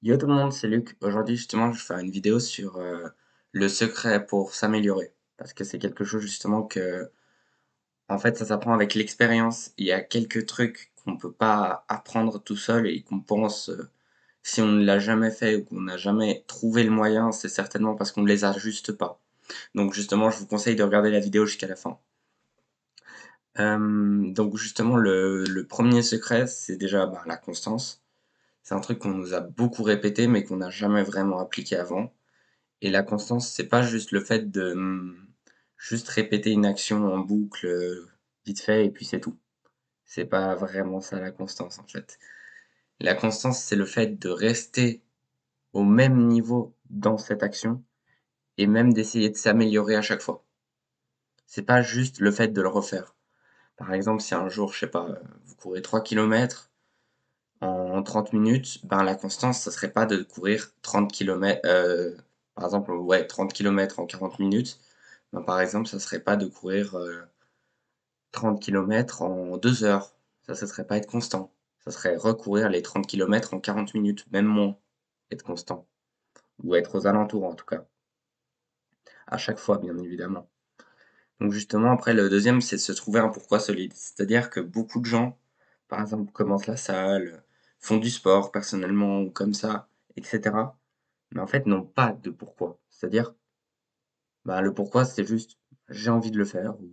Yo tout le monde, c'est Luc. Aujourd'hui, justement, je vais faire une vidéo sur le secret pour s'améliorer. Parce que c'est quelque chose, justement, que, en fait, ça s'apprend avec l'expérience. Il y a quelques trucs qu'on peut pas apprendre tout seul et qu'on pense, si on ne l'a jamais fait ou qu'on n'a jamais trouvé le moyen, c'est certainement parce qu'on ne les a juste pas. Donc, justement, je vous conseille de regarder la vidéo jusqu'à la fin. Donc, justement, le premier secret, c'est déjà la constance. C'est un truc qu'on nous a beaucoup répété, mais qu'on n'a jamais vraiment appliqué avant. Et la constance, c'est pas juste le fait de juste répéter une action en boucle, vite fait, et puis c'est tout. C'est pas vraiment ça la constance en fait. La constance, c'est le fait de rester au même niveau dans cette action et même d'essayer de s'améliorer à chaque fois. C'est pas juste le fait de le refaire. Par exemple, si un jour, je sais pas, vous courez 3 kilomètres en 30 minutes, ben la constance, ça serait pas de courir 30 kilomètres, par exemple, ouais, 30 kilomètres en 40 minutes. Ben, par exemple, ça serait pas de courir 30 kilomètres en 2 heures. Ça serait pas être constant. Ça serait recourir les 30 kilomètres en 40 minutes, même moins, être constant. Ou être aux alentours en tout cas. À chaque fois, bien évidemment. Donc justement, après, le deuxième, c'est de se trouver un pourquoi solide. C'est-à-dire que beaucoup de gens, par exemple, commencent la salle, font du sport personnellement ou comme ça, etc. Mais en fait, n'ont pas de pourquoi. C'est-à-dire, le pourquoi, c'est juste j'ai envie de le faire. Ou,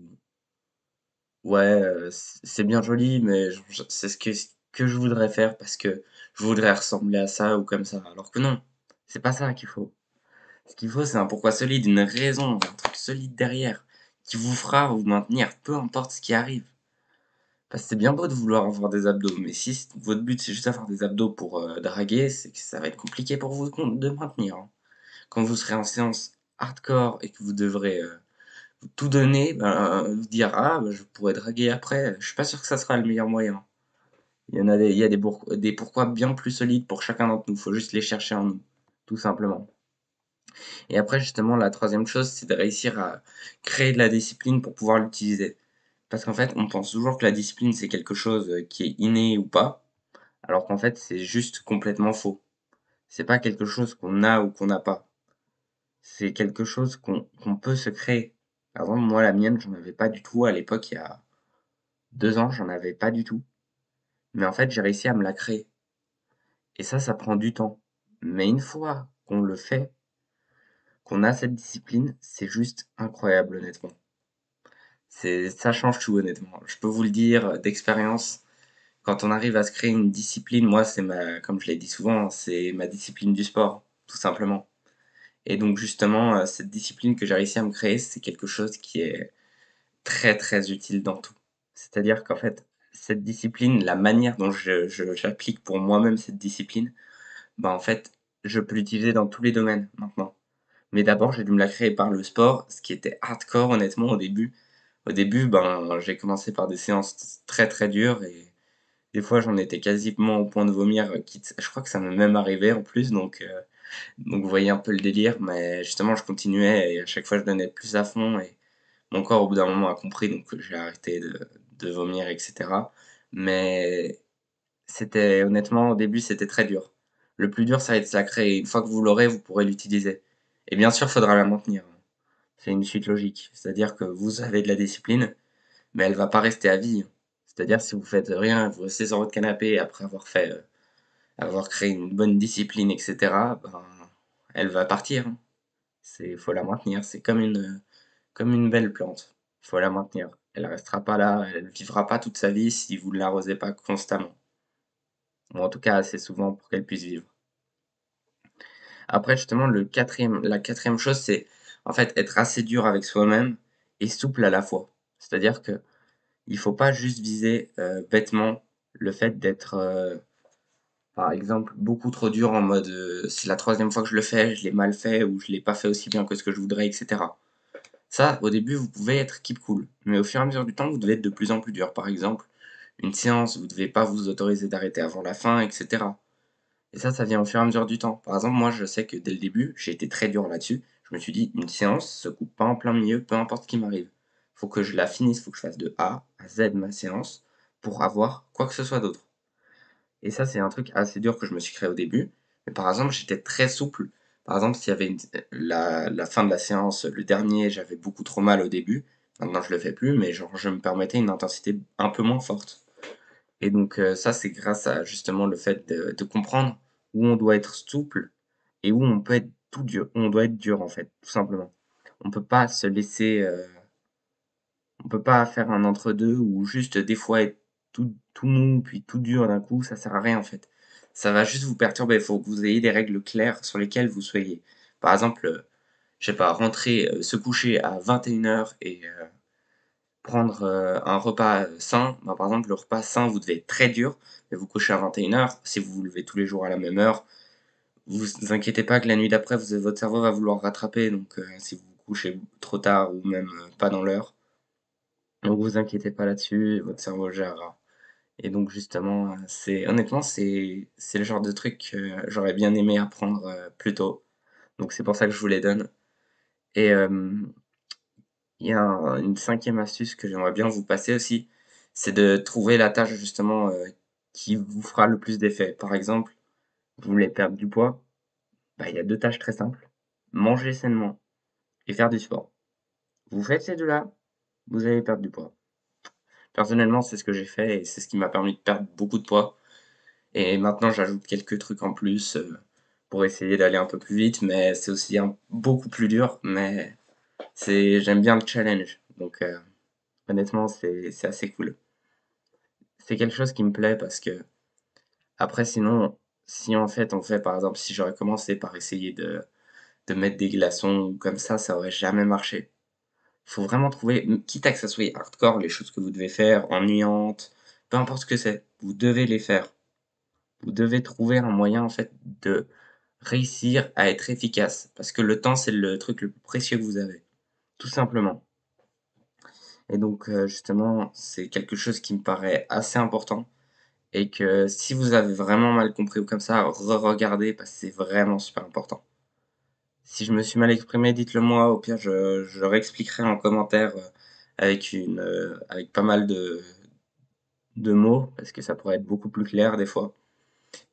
ouais, c'est bien joli, mais c'est ce que je voudrais faire parce que je voudrais ressembler à ça ou comme ça. Alors que non, c'est pas ça qu'il faut. Ce qu'il faut, c'est un pourquoi solide, une raison, un truc solide derrière, qui vous fera vous maintenir, peu importe ce qui arrive. Parce que c'est bien beau de vouloir avoir des abdos, mais si votre but c'est juste d'avoir des abdos pour draguer, c'est que ça va être compliqué pour vous de maintenir, hein. Quand vous serez en séance hardcore et que vous devrez tout donner, vous dire ah je pourrais draguer après, je suis pas sûr que ça sera le meilleur moyen. Il y a des pourquoi bien plus solides pour chacun d'entre nous, faut juste les chercher en nous, tout simplement. Et après, justement, la troisième chose, c'est de réussir à créer de la discipline pour pouvoir l'utiliser. Parce qu'en fait, on pense toujours que la discipline, c'est quelque chose qui est inné ou pas, alors qu'en fait, c'est juste complètement faux. C'est pas quelque chose qu'on a ou qu'on n'a pas. C'est quelque chose qu'on peut se créer. Par exemple, moi, la mienne, j'en avais pas du tout à l'époque, il y a 2 ans, j'en avais pas du tout. Mais en fait, j'ai réussi à me la créer. Et ça prend du temps. Mais une fois qu'on le fait, qu'on a cette discipline, c'est juste incroyable, honnêtement. Ça change tout, honnêtement. Je peux vous le dire d'expérience. Quand on arrive à se créer une discipline, moi, comme je l'ai dit souvent, c'est ma discipline du sport, tout simplement. Et donc, justement, cette discipline que j'ai réussi à me créer, c'est quelque chose qui est très, très utile dans tout. C'est-à-dire qu'en fait, cette discipline, la manière dont j'applique pour moi-même cette discipline, en fait, je peux l'utiliser dans tous les domaines maintenant. Mais d'abord, j'ai dû me la créer par le sport, ce qui était hardcore, honnêtement, au début. Au début, j'ai commencé par des séances très, très dures et des fois, j'en étais quasiment au point de vomir, quitte je crois que ça m'est même arrivé en plus, donc vous voyez un peu le délire, mais justement, je continuais et à chaque fois, je donnais plus à fond et mon corps, au bout d'un moment, a compris, donc j'ai arrêté de vomir, etc. Mais c'était, honnêtement, au début, c'était très dur. Le plus dur, ça va être de la créer. Une fois que vous l'aurez, vous pourrez l'utiliser. Et bien sûr, il faudra la maintenir. C'est une suite logique. C'est-à-dire que vous avez de la discipline, mais elle va pas rester à vie. C'est-à-dire si vous faites rien, vous restez sur votre canapé après avoir créé une bonne discipline, etc., elle va partir, hein. Faut la maintenir. C'est comme une belle plante. Faut la maintenir. Elle restera pas là, elle vivra pas toute sa vie si vous ne l'arrosez pas constamment. Ou en tout cas assez souvent pour qu'elle puisse vivre. Après, justement, la quatrième chose, c'est en fait être assez dur avec soi-même et souple à la fois. C'est-à-dire que il faut pas juste viser bêtement le fait d'être, par exemple, beaucoup trop dur en mode c'est la troisième fois que je le fais, je l'ai mal fait ou je l'ai pas fait aussi bien que ce que je voudrais, etc. Ça, au début, vous pouvez être keep cool, mais au fur et à mesure du temps, vous devez être de plus en plus dur. Par exemple, une séance, vous devez pas vous autoriser d'arrêter avant la fin, etc. Et ça vient au fur et à mesure du temps. Par exemple, moi, je sais que dès le début, j'ai été très dur là-dessus. Je me suis dit, une séance se coupe pas en plein milieu, peu importe ce qui m'arrive. Faut que je la finisse, faut que je fasse de A à Z ma séance pour avoir quoi que ce soit d'autre. Et ça, c'est un truc assez dur que je me suis créé au début. Mais par exemple, j'étais très souple. Par exemple, s'il y avait la fin de la séance, le dernier, j'avais beaucoup trop mal au début. Maintenant, je le fais plus, mais genre, je me permettais une intensité un peu moins forte. Et donc, ça, c'est grâce à justement le fait de comprendre où on doit être souple et où on peut être tout dur, où on doit être dur, en fait, tout simplement. On peut pas se laisser, on peut pas faire un entre-deux ou juste des fois être tout mou puis tout dur d'un coup, ça sert à rien en fait. Ça va juste vous perturber. Il faut que vous ayez des règles claires sur lesquelles vous soyez. Par exemple, je sais pas, rentrer, se coucher à 21h et prendre un repas sain. Ben, par exemple, le repas sain, vous devez être très dur, mais vous couchez à 21h. Si vous vous levez tous les jours à la même heure, vous inquiétez pas que la nuit d'après, votre cerveau va vouloir rattraper. Donc, si vous vous couchez trop tard ou même pas dans l'heure, donc vous inquiétez pas là-dessus, votre cerveau gérera. Et donc justement, c'est honnêtement, c'est le genre de truc que j'aurais bien aimé apprendre, plus tôt. Donc c'est pour ça que je vous les donne. Et il y a une cinquième astuce que j'aimerais bien vous passer aussi, c'est de trouver la tâche justement, qui vous fera le plus d'effet. Par exemple, vous voulez perdre du poids, bah, il y a 2 tâches très simples: manger sainement et faire du sport. Vous faites ces 2 là, vous allez perdre du poids. Personnellement, c'est ce que j'ai fait et c'est ce qui m'a permis de perdre beaucoup de poids. Et maintenant, j'ajoute quelques trucs en plus pour essayer d'aller un peu plus vite, mais c'est aussi beaucoup plus dur, mais j'aime bien le challenge. Donc, honnêtement, c'est assez cool. C'est quelque chose qui me plaît parce que, après, sinon, si en fait, on fait, par exemple, si j'aurais commencé par essayer de mettre des glaçons ou comme ça aurait jamais marché. Faut vraiment trouver, quitte à que ça soit hardcore, les choses que vous devez faire, ennuyantes, peu importe ce que c'est, vous devez les faire. Vous devez trouver un moyen, en fait, de réussir à être efficace. Parce que le temps, c'est le truc le plus précieux que vous avez. Tout simplement. Et donc, justement, c'est quelque chose qui me paraît assez important. Et que si vous avez vraiment mal compris ou comme ça, re-regardez parce que c'est vraiment super important. Si je me suis mal exprimé, dites-le moi. Au pire, je réexpliquerai en commentaire avec pas mal de mots, parce que ça pourrait être beaucoup plus clair des fois.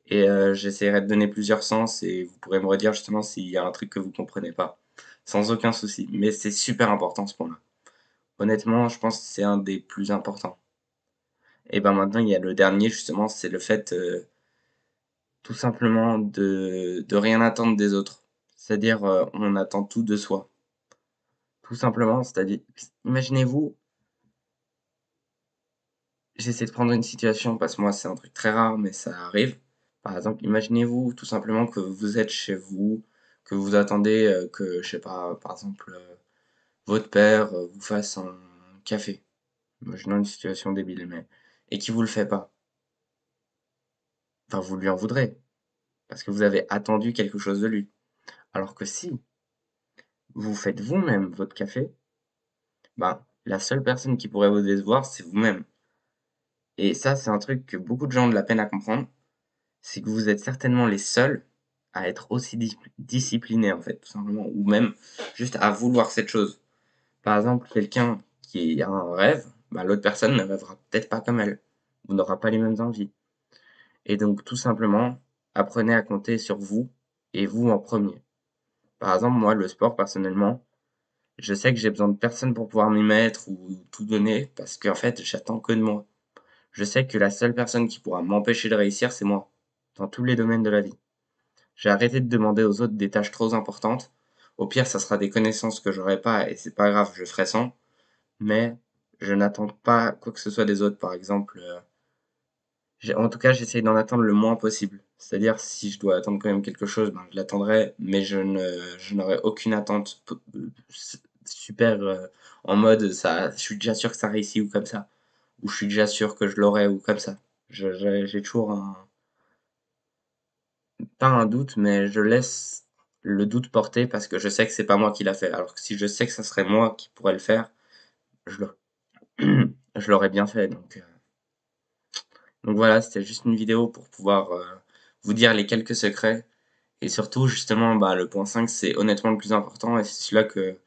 Et j'essaierai de donner plusieurs sens et vous pourrez me redire justement s'il y a un truc que vous comprenez pas. Sans aucun souci. Mais c'est super important ce point-là. Honnêtement, je pense que c'est un des plus importants. Et ben maintenant, il y a le dernier justement, c'est le fait tout simplement de rien attendre des autres. C'est-à-dire, on attend tout de soi. Tout simplement, c'est-à-dire, imaginez-vous, j'essaie de prendre une situation parce que moi c'est un truc très rare, mais ça arrive. Par exemple, imaginez-vous tout simplement que vous êtes chez vous, que vous attendez que, je sais pas, par exemple, votre père vous fasse un café. Imaginons une situation débile, mais et qui vous le fait pas. Enfin, vous lui en voudrez parce que vous avez attendu quelque chose de lui. Alors que si vous faites vous-même votre café, ben la seule personne qui pourrait vous décevoir, c'est vous-même. Et ça, c'est un truc que beaucoup de gens ont de la peine à comprendre, c'est que vous êtes certainement les seuls à être aussi disciplinés en fait, tout simplement, ou même juste à vouloir cette chose. Par exemple, quelqu'un qui a un rêve, bah, l'autre personne ne rêvera peut-être pas comme elle, ou n'aura pas les mêmes envies. Et donc, tout simplement, apprenez à compter sur vous et vous en premier. Par exemple, moi, le sport, personnellement, je sais que j'ai besoin de personne pour pouvoir m'y mettre ou tout donner parce qu'en fait, j'attends que de moi. Je sais que la seule personne qui pourra m'empêcher de réussir, c'est moi, dans tous les domaines de la vie. J'ai arrêté de demander aux autres des tâches trop importantes. Au pire, ça sera des connaissances que j'aurai pas et c'est pas grave, je ferai sans. Mais je n'attends pas quoi que ce soit des autres. Par exemple, en tout cas, j'essaye d'en attendre le moins possible. C'est-à-dire, si je dois attendre quand même quelque chose, ben, je l'attendrai, mais je n'aurai aucune attente super en mode ça, je suis déjà sûr que ça réussit ou comme ça, ou je suis déjà sûr que je l'aurai ou comme ça. J'ai toujours pas un doute, mais je laisse le doute porter parce que je sais que c'est pas moi qui l'a fait. Alors que si je sais que ça serait moi qui pourrais le faire, je je l'aurais bien fait. Donc voilà, c'était juste une vidéo pour pouvoir vous dire les quelques secrets. Et surtout, justement, bah, le point 5 c'est honnêtement le plus important. Et c'est celui-là que,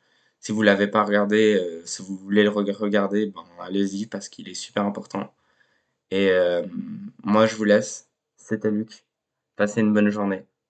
si vous l'avez pas regardé, si vous voulez le regarder, ben, allez-y parce qu'il est super important. Et moi, je vous laisse. C'était Luc. Passez une bonne journée.